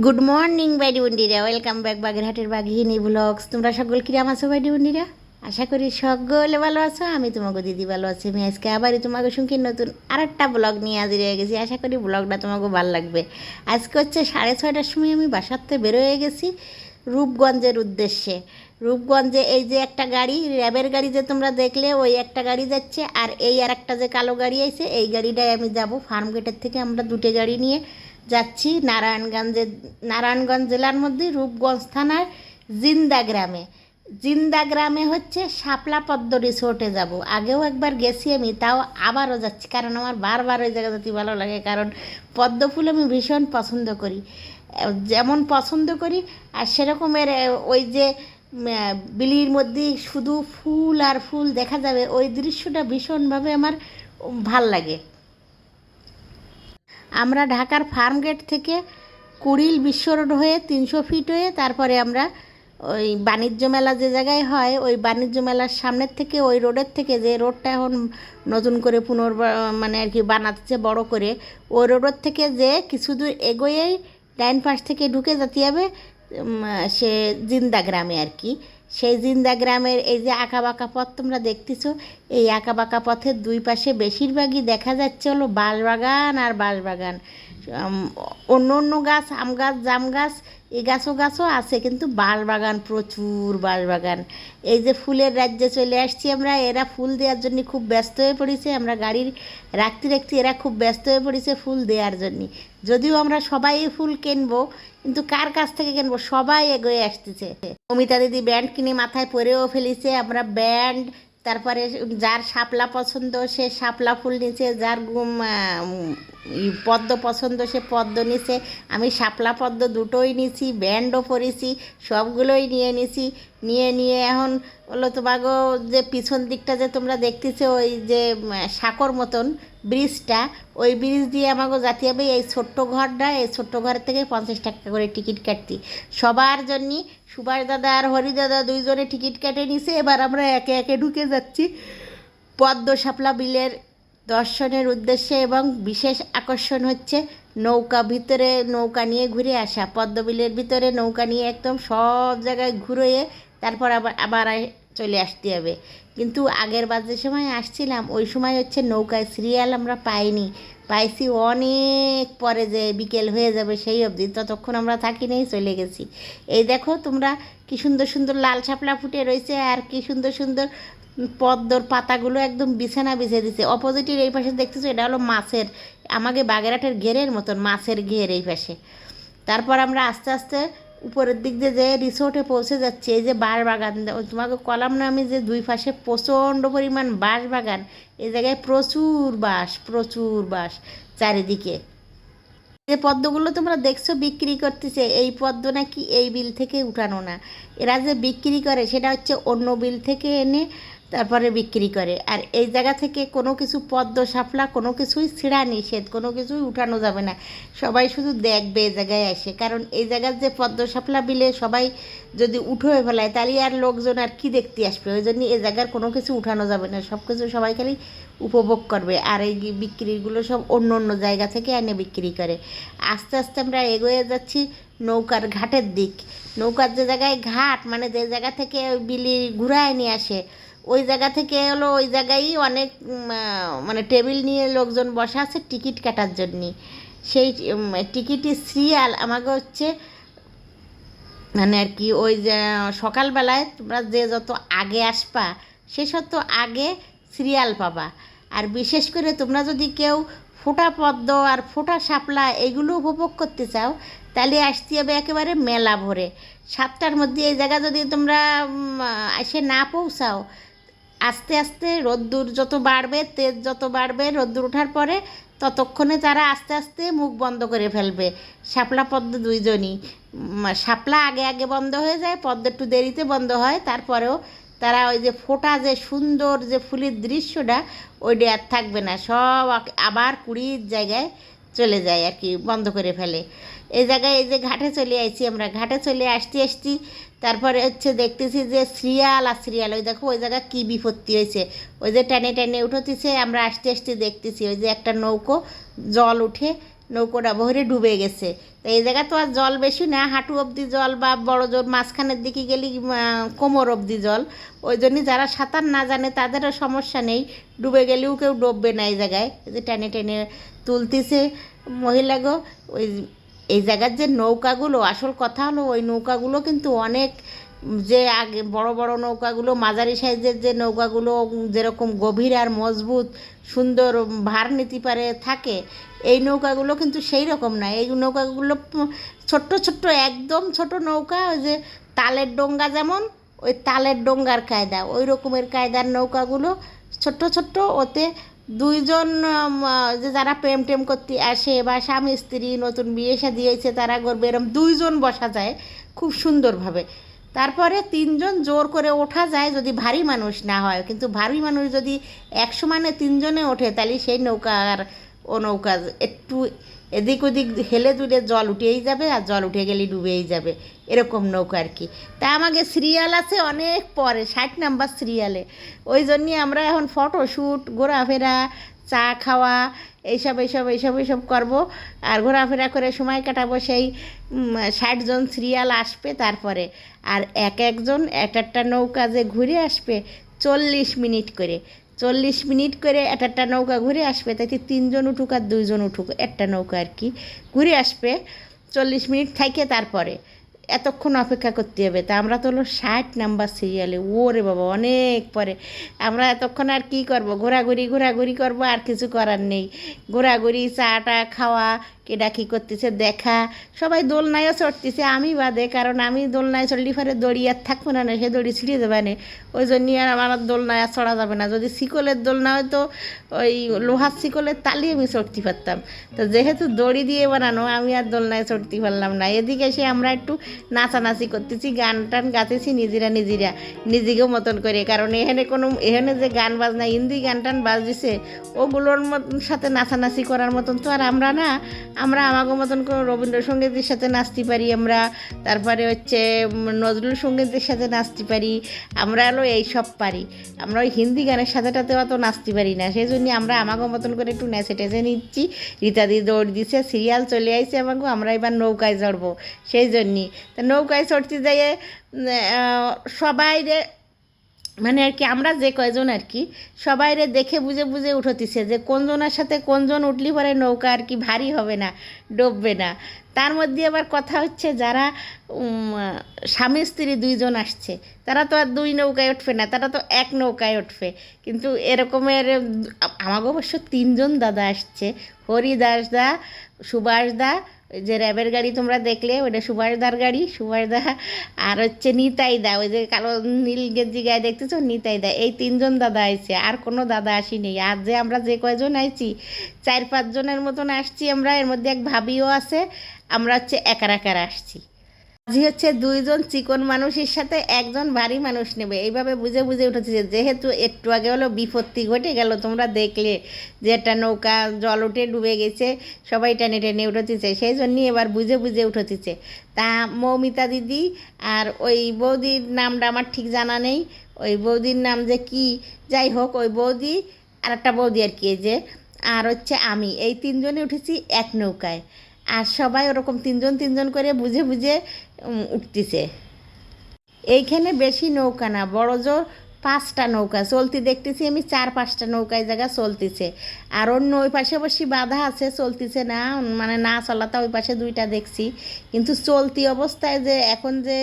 Good morning বাইডি বন্ডিরা, welcome back বাগেরহাটের বাঘিনী blogs. তোমরা সকল কিরাম আছো বাইডি বন্ডিরা? আশা করি সকলে ভালো আছো। আমি তোমাকে দিদি ভালো আছি। আমি আজকে আবারই তোমাকে সঙ্গে নতুন আরেকটা ব্লগ নিয়ে হাজির হয়ে গেছি। আশা করি ব্লগটা তোমাকে ভালো লাগবে। আজকে হচ্ছে 6:30টার সময় আমি বাসাতে বের হয়ে গেছি রূপগঞ্জের উদ্দেশ্যে। রূপগঞ্জে এই যে একটা গাড়ি, র্যাবের গাড়ি যে তোমরা দেখলে, ওই একটা গাড়ি যাচ্ছে। আর এই আর একটা যে কালো গাড়ি আছে, এই গাড়িটায় আমি যাব। ফার্ম গেটের থেকে আমরা দুটো গাড়ি নিয়ে যাচ্ছি নারায়ণগঞ্জ জেলার মধ্যে রূপগঞ্জ থানার জিন্দা গ্রামে হচ্ছে শাপলা পদ্ম রিসোর্টে যাব। আগেও একবার গেছি আমি, তাও আবারও যাচ্ছি, কারণ আমার বারবার ওই জায়গা যেতে ভালো লাগে। কারণ পদ্ম ফুল আমি ভীষণ পছন্দ করি, যেমন পছন্দ করি আর সেরকমের ওই যে বিলির মধ্যে শুধু ফুল আর ফুল দেখা যাবে, ওই দৃশ্যটা ভীষণভাবে আমার ভাল লাগে। আমরা ঢাকার ফার্ম গেট থেকে কুড়িল বিশ্ব রোড হয়ে 300 ফিট হয়ে তারপরে আমরা ওই বাণিজ্য মেলা যে জায়গায় হয়, ওই বাণিজ্য মেলার সামনের থেকে, ওই রোডের থেকে, যে রোডটা এখন নতুন করে মানে আর কি বানাচ্ছে বড় করে, ওই রোডের থেকে যে কিছু দূর এগোয়েই ডাইন পাশ থেকে ঢুকে যেতে হবে সে জিন্দা গ্রামে আর কি। সেই জিন্দা গ্রামের এই যে আঁকা বাঁকা পথ তোমরা দেখতেছো, এই আঁকা বাঁকা পথের দুই পাশে বেশিরভাগই দেখা যাচ্ছে হলো বাঁশবাগান আর বাঁশবাগান। অন্য অন্য গাছ, আম গাছ, জাম গাছ, এই গাছও আছে, কিন্তু বাঁশবাগান, প্রচুর বাঁশবাগান। এই যে ফুলের রাজ্যে চলে আসছি আমরা। এরা ফুল দেওয়ার জন্য খুব ব্যস্ত হয়ে পড়েছে। আমরা গাড়ির রাখতে রাখতে এরা খুব ব্যস্ত হয়ে পড়েছে ফুল দেওয়ার জন্য। যদিও আমরা সবাই ফুল কিনবো, কিন্তু কার কাছ থেকে কিনবো, সবাই এগোয়ে আসতেছে। অমিতা দিদি ব্যান্ড কিনে মাথায় পরেও ফেলেছে। আমরা ব্যান্ড, তারপরে যার শাপলা পছন্দ সে শাপলা ফুল নিচে, যার পদ্ম পছন্দ সে পদ্ম নিছে। আমি শাপলা পদ্ম দুটোই নিছি, ব্যান্ডও পরেছি, সবগুলোই নিয়ে নিয়ে এখন হলো তোমাগো যে পিছন দিকটা যে তোমরা দেখতেছো, ওই যে সাঁকোর মতন ব্রিজটা, ওই ব্রিজ দিয়ে আমাকে যেতে হবে। এই ছোট্ট ঘরটা, এই ছোট্ট ঘর থেকে 50 টাকা করে টিকিট কাটতি সবার জন্যই। সুভাষ দাদা আর হরি দাদা দুইজনে টিকিট কেটে নিছে। এবার আমরা একে একে ঢুকে যাচ্ছি পদ্ম শাপলা বিলের দর্শনের উদ্দেশ্যে। এবং বিশেষ আকর্ষণ হচ্ছে নৌকা নিয়ে ঘুরে আসা। পদ্মবিলের ভিতরে নৌকা নিয়ে একদম সব জায়গায় ঘুরে তারপর আবার চলে আসতে হবে। কিন্তু আগের বার যে সময় আসছিলাম, ওই সময় হচ্ছে নৌকায় সিরিয়াল আমরা পাইছি অনেক পরে, যে বিকেল হয়ে যাবে সেই অবধি, ততক্ষণ আমরা থাকি নেই, চলে গেছি। এই দেখো তোমরা কি সুন্দর সুন্দর লাল শাপলা ফুটে রয়েছে, আর কি সুন্দর সুন্দর পদ্মর পাতাগুলো একদম বিছানা বিছিয়ে দিচ্ছে। অপোজিটের এই পাশে দেখতেছো, এটা হলো মাছের, আমাকে বাগেরহাটের ঘেরের মতন মাছের ঘের এই পাশে। তারপর আমরা আস্তে আস্তে উপরের দিক দিয়ে যে রিসোর্টে পৌঁছে যাচ্ছি। এই যে বাঁশবাগান, তোমাকে কলাম না আমি, যে দুই পাশে প্রচণ্ড পরিমাণ বাঁশবাগান। এই জায়গায় প্রচুর বাঁশ চারিদিকে। যে পদ্মগুলো তোমরা দেখছো বিক্রি করতেছে, এই পদ্ম নাকি এই বিল থেকে উঠানো না। এরা যে বিক্রি করে সেটা হচ্ছে অন্য বিল থেকে এনে তারপরে বিক্রি করে। আর এই জায়গা থেকে কোনো কিছু পদ্ম শাপলা কোনো কিছুই ছিঁড়া নিষেধ, কোনো কিছুই উঠানো যাবে না। সবাই শুধু দেখবে এই জায়গায় আসে, কারণ এই জায়গার যে পদ্ম শাপলা বিলে সবাই যদি উঠোয় ফেলায়, তাহলে আর লোকজন আর কি দেখতে আসবে। ওই জন্য এই জায়গার কোনো কিছু উঠানো যাবে না, সব কিছু সবাই খালি উপভোগ করবে। আর এই বিক্রিগুলো সব অন্য অন্য জায়গা থেকে এনে বিক্রি করে। আস্তে আস্তে আমরা এগোয়ে যাচ্ছি নৌকার ঘাটের দিক। নৌকার যে জায়গায় ঘাট, মানে যে জায়গা থেকে ওই বিলি ঘুরায় নিয়ে আসে, ওই জায়গা থেকে হলো ওই জায়গায় অনেক মানে টেবিল নিয়ে লোকজন বসা আছে টিকিট কাটার জন্যে। সেই টিকিটের সিরিয়াল আমাকে হচ্ছে মানে আর কি, ওই যে সকালবেলায় তোমরা যে যত আগে আসবা সে তত আগে সিরিয়াল পাবা। আর বিশেষ করে তোমরা যদি কেউ ফোঁটা পদ্ম আর ফোঁটা শাপলা এগুলো উপভোগ করতে চাও, তাহলে আসতে হবে একেবারে মেলা ভরে। 7টার মধ্যে এই জায়গা যদি তোমরা এসে না পৌঁছাও, আস্তে আস্তে রোদ্দুর যত বাড়বে, তেজ যত বাড়বে, রোদ্দুর ওঠার পরে ততক্ষণে তারা আস্তে আস্তে মুখ বন্ধ করে ফেলবে। শাপলা পদ্ম দুইজনই। শাপলা আগে আগে বন্ধ হয়ে যায়, পদ্ম একটু দেরিতে বন্ধ হয়। তারপরেও তারা ওই যে ফোটা যে সুন্দর যে ফুলের দৃশ্যটা, ওইটা আর থাকবে না, সব আবার কুড়ির জায়গায় চলে যায় আর কি, বন্ধ করে ফেলে। এই জায়গায় এই যে ঘাটে চলে আসছি আমরা, ঘাটে চলে আসছি তারপরে হচ্ছে দেখতেছি যে সিরিয়াল আর সিরিয়াল। ওই দেখো ওই জায়গায় কী বিপত্তি হয়েছে, ওই যে টেনে টেনে উঠতেছে। আমরা আসতে দেখতেছি ওই যে একটা নৌকো জল উঠে নৌকোটা ভরে ডুবে গেছে। তো এই জায়গা তো আর জল বেশি না, হাঁটু অবধি জল বা বড় জোর মাঝখানের দিকে গেলে কোমর অবধি জল। ওই জন্যই যারা সাঁতার না জানে তাদেরও সমস্যা নেই, ডুবে গেলেও কেউ ডুববে না এই জায়গায়, যে টেনে টেনে তুলতেছে মহিলাগো। ওই এই জায়গার যে নৌকাগুলো, আসল কথা হলো ওই নৌকাগুলো কিন্তু অনেক, যে আগে বড় বড় নৌকাগুলো, মাঝারি সাইজের যে নৌকাগুলো যেরকম গভীর আর মজবুত সুন্দর ভার নিতে পারে থাকে, এই নৌকাগুলো কিন্তু সেই রকম না। এই নৌকাগুলো ছোট্ট ছোট্ট, একদম ছোট নৌকা, ওই যে তালের ডোঙ্গা, যেমন ওই তালের ডোঙ্গার কায়দা, ওই রকমের কায়দার নৌকাগুলো ছোট্ট ছোট্ট। ওতে দুইজন যে যারা প্রেম টেম করতে আসে বা স্বামী স্ত্রী নতুন বিয়ে শাদী হয়েছে তারা করবে, এরকম দুইজন বসা যায় খুব সুন্দরভাবে। তারপরে তিনজন জোর করে ওঠা যায় যদি ভারী মানুষ না হয়, কিন্তু ভারী মানুষ যদি 100 মানে তিনজনে ওঠে তাহলে সেই নৌকা আর ও নৌকা একটু এদিক ওদিক হেলে দুলে জল উঠেই যাবে, আর জল উঠে গেলে ডুবেই যাবে, এরকম নৌকা আর কি। তা আমাকে সিরিয়াল আছে অনেক পরে, 60 নাম্বার সিরিয়ালে। ওই জন্যই আমরা এখন ফটোশ্যুট, ঘোরাফেরা, চা খাওয়া, এইসব এইসব এইসব এইসব করবো, আর ঘোরাফেরা করে সময় কাটাবো। সেই 60 জন সিরিয়াল আসবে তারপরে, আর এক একজন এক একটা নৌকা যে ঘুরে আসবে 40 মিনিট করে, 40 মিনিট করে একটা নৌকা ঘুরে আসবে। তাই 3 জন উঠুক আর 2 জন উঠুক, একটা নৌকা আর কি ঘুরে আসবে 40 মিনিট থাকে, তারপরে এতক্ষণ অপেক্ষা করতে হবে। তা আমরা তো হলো 60 নাম্বার সিরিয়ালে, ওরে বাবা অনেক পরে। আমরা এতক্ষণ আর কি করব, ঘোরাঘুরি ঘোরাঘুরি করব, আর কিছু করার নেই। ঘোরাঘুরি, চাটা খাওয়া, কেডা কী করতেছে দেখা, সবাই দোলনায়ও চড়তেছে, আমি বাদে, কারণ আমি দোলনায় চড়লি পরে দড়ি আর থাকবো না, সে দড়ি ছিঁড়ে দেবে না, ওই জন্যই আর আমার দোলনায় আর চড়া যাবে না। যদি শিকলের দোলনা হয়তো ওই লোহার শিকলের তালি আমি চড়তে পারতাম, তো যেহেতু দড়ি দিয়ে বানানো আমি আর দোলনায় চড়তে পারলাম না। এদিকে এসে আমরা একটু নাচানাচি করতেছি, গান টান গাতেছি নিজেরা নিজেরা, নিজেকেও মতন করে, কারণ এখানে যে গান বাজনা হিন্দি গান টান বাজছে ওগুলোর সাথে নাচানাচি করার মতন তো আর আমরা না। আমরা আমাকে মতন করে রবীন্দ্রসঙ্গীতের সাথে নাচতে পারি, আমরা তারপরে হচ্ছে নজরুল সঙ্গীতের সাথে নাচতে পারি, আমরা হলো এইসব পারি। আমরা ওই হিন্দি গানের সাথে টাতে অত নাচতে পারি না, সেই জন্য আমরা আমাকে মতন করে একটু নেচে টেচে নিচ্ছি। রীতাদি দৌড় দিছে, সিরিয়াল চলে আসছে আমাকে, আমরা এবার নৌকায় চড়বো। সেই জন্যই তা নৌকায় চড়তে যাইয়ে সবাই রে, মানে আর কি আমরা যে কয়জন আর কি সবাইরে দেখে বুঝে বুঝে উঠতিছে যে কোনজনের সাথে কোনজন উঠলি পরে নৌকা আর কি ভারী হবে না, ডুববে না। তার মধ্যে আবার কথা হচ্ছে, যারা স্বামী স্ত্রী 2 জন আসছে তারা তো আর 2 নৌকায় উঠবে না, তারা তো এক নৌকায় উঠবে। কিন্তু এরকমের আমাকে অবশ্য 3 জন দাদা আসছে, হরিদাস দা, সুভাষ দা, ওই যে র্যাবের গাড়ি তোমরা দেখলে ওইটা সুভাষদার গাড়ি, সুভাষদা, আর হচ্ছে নিতাই দা, ওই যে কালো নীল গেঞ্জি গায়ে দেখতেছো নিতাই দা। এই 3 জন দাদা আইছে, আর কোনো দাদা আসিনি। আর যে আমরা যে কয়জন আইছি 4-5 জনের মতন আসছি আমরা, এর মধ্যে এক ভাবিও আছে। আমরা হচ্ছে একার একার আসছি। আজই হচ্ছে 2 জন চিকন মানুষের সাথে 1 জন ভারী মানুষ নেবে, এইভাবে বুঝে বুঝে উঠেছে। যেহেতু একটু আগে হলো বিপত্তি ঘটে গেল, তোমরা দেখলে যে একটা নৌকা জল উঠে ডুবে গেছে, সবাই টেনে টেনে উঠেছে, সেই জন্যই এবার বুঝে বুঝে উঠেছে। তা মৌমিতা দিদি আর ওই বৌদির নামটা আমার ঠিক জানা নেই, ওই বৌদির নাম যে কি, যাই হোক, ওই বৌদি আর একটা বৌদি আর কি, এই যে, আর হচ্ছে আমি, এই 3 জনে উঠেছি এক নৌকায়। আর সবাই ওরকম 3 জন 3 জন করে বুঝে বুঝে উঠতেছে। এইখানে বেশি নৌকা না, বড় জোর 5টা নৌকা চলতি দেখতেছি আমি, 4-5টা নৌকায় জায়গা চলতেছে। আর অন্য ওই পাশে বসে বাধা আছে, চলতেছে না, মানে না চলাতা ওই পাশে 2টা দেখছি। কিন্তু চলতি অবস্থায় যে এখন যে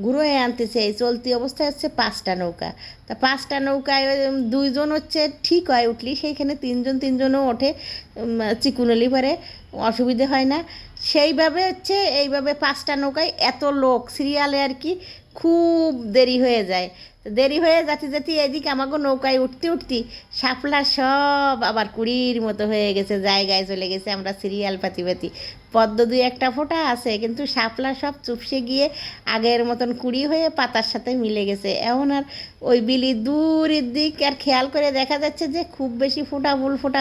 ঘুরোয় আনতেছে, এই চলতি অবস্থায় হচ্ছে 5টা নৌকা। তা 5টা নৌকায় 2 জন হচ্ছে ঠিক হয় উঠলি, সেইখানে 3 জন 3 জনও ওঠে, চিকুনলি পারে, অসুবিধে হয় না। সেইভাবে হচ্ছে এইভাবে 5টা নৌকায় এত লোক সিরিয়ালে আর কি, খুব দেরি হয়ে যায়। দেরি হয়ে যাতে যাতে এদিকে আমাকে নৌকায় উঠতে উঠতে শাপলা সব আবার কুড়ির মতো হয়ে গেছে, জায়গায় চলে গেছে। আমরা সিরিয়াল পাতি পাতি পদ্ম 2-1টা ফোঁটা আছে, কিন্তু শাপলা সব চুপসে গিয়ে আগের মতন কুড়ি হয়ে পাতার সাথে মিলে গেছে। এখন আর ওই বিলি দূরের দিক আর খেয়াল করে দেখা যাচ্ছে যে খুব বেশি ফোঁটা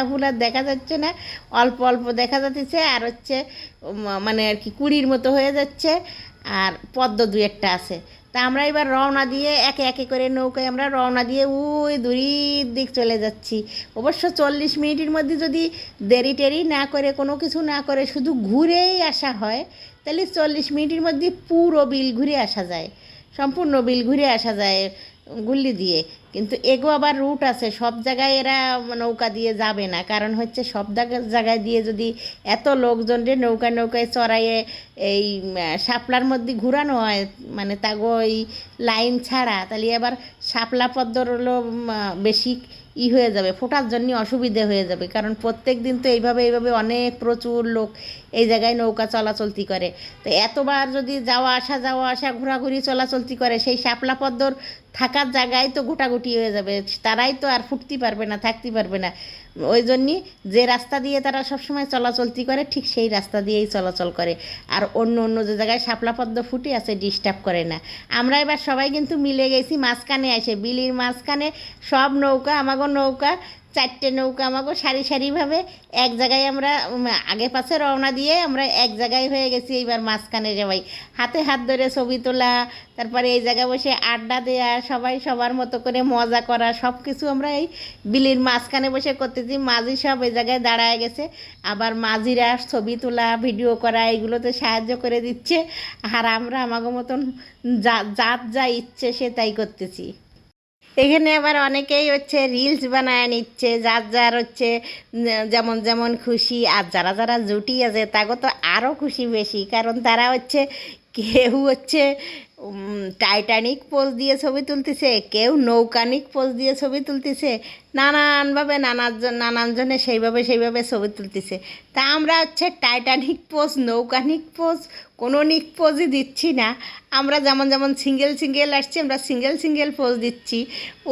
ফুল আর দেখা যাচ্ছে না, অল্প অল্প দেখা যাচ্ছে। আর হচ্ছে মানে আর কি কুড়ির মতো হয়ে যাচ্ছে। আর পদ্ম দু একটা আছে। তা আমরা এবার রওনা দিয়ে একে একে করে নৌকায় আমরা রওনা দিয়ে ওই দূরের দিক চলে যাচ্ছি। অবশ্য 40 মিনিটের মধ্যে যদি দেরি টেরি না করে, কোনো কিছু না করে, শুধু ঘুরেই আসা হয়, তাহলে 40 মিনিটের মধ্যে পুরো বিল ঘুরে আসা যায়, সম্পূর্ণ বিল ঘুরে আসা যায় গুল্লি দিয়ে। কিন্তু এগো আবার রুট আছে, সব জায়গায় এরা নৌকা দিয়ে যাবে না, কারণ হচ্ছে সব জায়গায় দিয়ে যদি এত লোকজনরে নৌকায় নৌকায় চড়াইয়ে এই শাপলার মধ্যে ঘুরানো হয়, মানে তাগো ওই লাইন ছাড়া, তাহলে আবার শাপলা পদ্মর হলো বেশি হয়ে যাবে, ফোটার জন্য অসুবিধে হয়ে যাবে। কারণ প্রত্যেক দিন তো এইভাবে এইভাবে অনেক প্রচুর লোক এই জায়গায় নৌকা চলাচলতি করে। তো এতবার যদি যাওয়া আসা ঘোরাঘুরি চলাচলতি করে, সেই শাপলা পদ্মর থাকার জায়গায় তো গোটাগুটি হয়ে যাবে, তারাই তো আর ফুটতে পারবে না, থাকতে পারবে না। ওই জন্যই যে রাস্তা দিয়ে তারা সবসময় চলাচলতি করে, ঠিক সেই রাস্তা দিয়েই চলাচল করে। আর অন্য অন্য যে জায়গায় শাপলা পদ্ম ফুটে আছে ডিস্টার্ব করে না। আমরা এবার সবাই কিন্তু মিলে গেছি মাঝখানে এসে, বিলির মাঝখানে সব নৌকা, আমাগো নৌকা 4টে নৌকা আমাগো সারি সারিভাবে এক জায়গায় আমরা আগে পাশে রওনা দিয়ে আমরা এক জায়গায় হয়ে গেছি। এইবার মাঝখানে সবাই হাতে হাত ধরে ছবি তোলা, তারপরে এই জায়গায় বসে আড্ডা দেওয়া, সবাই সবার মতো করে মজা করা, সব কিছু আমরা এই বিলির মাঝখানে বসে করতেছি। মাঝি সব এই জায়গায় দাঁড়ায় গেছে, আবার মাঝিরা ছবি তোলা ভিডিও করা এগুলোতে সাহায্য করে দিচ্ছে। আর আমরা আমাগো মতন যার যা ইচ্ছে সে তাই করতেছি। এখানে আবার অনেকেই হচ্ছে রিলস বানায় নিচ্ছে, যার যার হচ্ছে যেমন যেমন খুশি। আর যারা যারা জুটি আছে তাকে তো আরও খুশি বেশি, কারণ তারা হচ্ছে কেউ হচ্ছে টাইটানিক পোজ দিয়ে ছবি তুলতেছে, কেউ নৌকানিক পোজ দিয়ে ছবি তুলতেছে, নানানভাবে নানানজনে সেইভাবে ছবি তুলতেছে। তা আমরা হচ্ছে টাইটানিক পোজ, নৌকানিক পোজ, কোনো নিক পোজই দিচ্ছি না। আমরা যেমন যেমন সিঙ্গেল আসছি, আমরা সিঙ্গেল পোজ দিচ্ছি।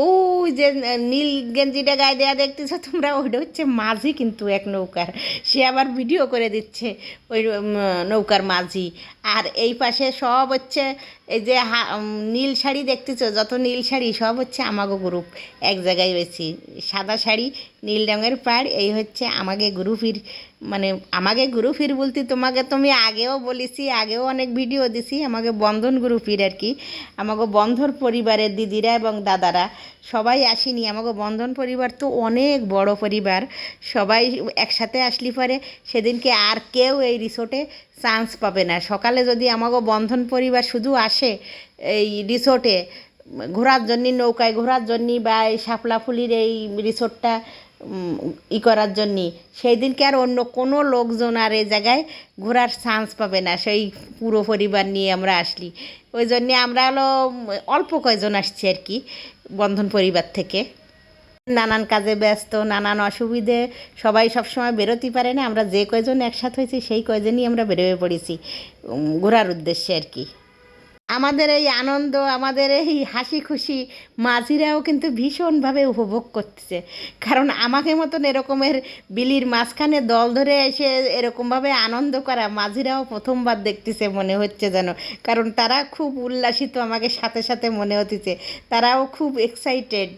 ওই যে নীল গেঞ্জিটা গায়ে দেওয়া দেখতেছো তোমরা, ওইটা হচ্ছে মাঝি, কিন্তু এক নৌকার, সে আবার ভিডিও করে দিচ্ছে ওই নৌকার মাঝি। আর এই পাশে সব হচ্ছে এই যে নীল শাড়ি দেখতেছো, যত নীল শাড়ি সব হচ্ছে আমাগো গ্রুপ এক জায়গায় হয়েছি। সাদা শাড়ি নীল রঙের পাড়, এই হচ্ছে আমাকে গ্রুপের, মানে আমাকে গ্রুপের বলতে তোমাকে তুমি আগেও বলেছি, আগেও অনেক ভিডিও দিছি, আমাকে বন্ধন গ্রুপের আর কি। আমাকে বন্ধন পরিবারের দিদিরা এবং দাদারা সবাই আসেনি। আমাকে বন্ধন পরিবার তো অনেক বড় পরিবার, সবাই একসাথে আসলি পরে সেদিনকে আর কেউ এই রিসোর্টে চান্স পাবে না। সকালে যদি আমাকে বন্ধন পরিবার শুধু আসে এই রিসোর্টে ঘোরার জন্য, নৌকায় ঘোরার জন্য, বা এই শাপলাফুলির এই রিসোর্টটা করার জন্যে, সেই দিনকে আর অন্য কোনো লোকজন আর এই জায়গায় ঘোরার চান্স পাবে না। সেই পুরো পরিবার নিয়ে আমরা আসলি, ওই জন্যে আমরা হলো অল্প কয়জন আসছি আর কি বন্ধন পরিবার থেকে। নানান কাজে ব্যস্ত, নানান অসুবিধে, সবাই সবসময় বেরোতে পারে না। আমরা যে কয়জন একসাথে হয়েছি সেই কয়জনই আমরা বেরোয় পড়েছি ঘোরার উদ্দেশ্যে আর কি। আমাদের এই আনন্দ, আমাদের এই হাসি খুশি মাঝিরাও কিন্তু ভীষণভাবে উপভোগ করতেছে। কারণ আমাকে মতন এরকমের বিলির মাঝখানে দল ধরে এসে এরকমভাবে আনন্দ করা মাঝিরাও প্রথমবার দেখতেছে মনে হচ্ছে যেন। কারণ তারা খুব উল্লাসিত, আমাকে সাথে সাথে মনে হতেছে তারাও খুব এক্সাইটেড।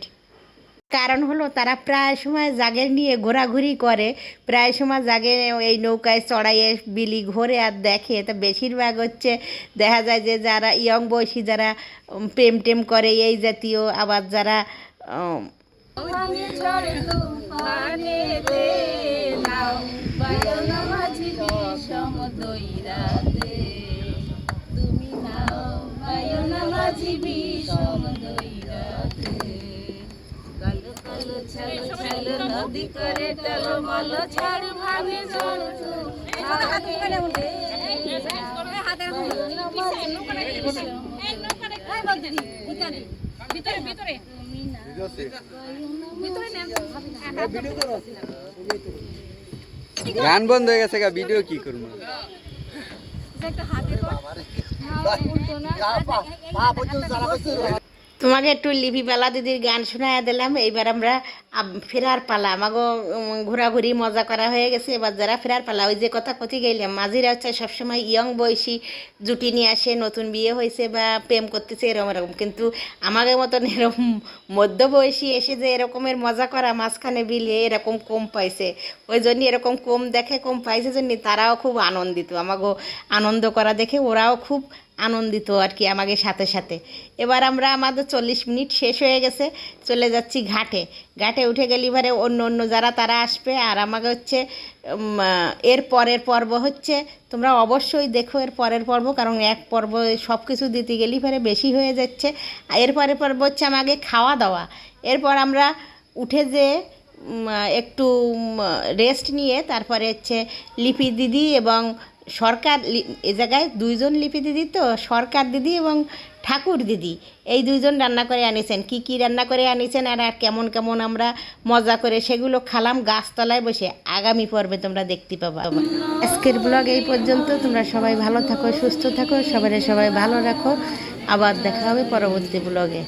কারণ হলো তারা প্রায় সময় জাগে নিয়ে ঘোরাঘুরি করে, প্রায় সময় জাগে এই নৌকায় চড়াইয়ে বিলি ঘোরে আর দেখে। তা বেশিরভাগ হচ্ছে দেখা যায় যে যারা ইয়ং বয়সী, যারা প্রেম টেম করে এই জাতীয়, আবার যারা নদী করে টলমল ছাড় ভাঙে জল গান বন্ধ হয়ে গেছে, ভিডিও কি করবো? তোমাকে একটু লিপি পালা দিদির গান শোনায় দিলাম। এইবার আমরা ফেরার পালা, আমাগো ঘোরাঘুরি মজা করা হয়ে গেছে, এবার যারা ফেরার পালা। ওই যে কথা কথি গেলাম, মাঝিরা হচ্ছে সবসময় ইয়ং বয়সী জুটি নিয়ে আসে, নতুন বিয়ে হয়েছে বা প্রেম করতেছে এরকম। কিন্তু আমাদের মতন এরকম মধ্যবয়সী এসে যে এরকমের মজা করা মাঝখানে বিলে এরকম কম পাইছে। ওই জন্য এরকম কম দেখে, কম পাইছে জন্য তারাও খুব আনন্দিত, আমাকে আনন্দ করা দেখে ওরাও খুব আনন্দিত আর কি আমাকে সাথে সাথে। এবার আমরা আমাদের 40 মিনিট শেষ হয়ে গেছে, চলে যাচ্ছি ঘাটে। ঘাটে উঠে গেলে এবারে অন্য অন্য যারা তারা আসবে, আর আমাকে হচ্ছে এর পরের পর্ব হচ্ছে, তোমরা অবশ্যই দেখো এর পরের পর্ব, কারণ এক পর্ব সব কিছু দিতে গেলেই পরে বেশি হয়ে যাচ্ছে। এর পরের পর্ব হচ্ছে আমাকে খাওয়া দাওয়া। এরপর আমরা উঠে যে একটু রেস্ট নিয়ে তারপরে হচ্ছে লিপি দিদি এবং সরকার, এ জায়গায় দুইজন লিপি দিদি, তো সরকার দিদি এবং ঠাকুর দিদি, এই দুইজন রান্না করে আনিছেন। কি কি রান্না করে আনিছেন আর আর কেমন কেমন আমরা মজা করে সেগুলো খালাম গাছতলায় বসে। আগামী পর্বে তোমরা দেখতে পাবা। আজকের ব্লগ এই পর্যন্ত। তোমরা সবাই ভালো থাকো, সুস্থ থাকো, সবাই ভালো রাখো। আবার দেখা হবে পরবর্তী ব্লগে।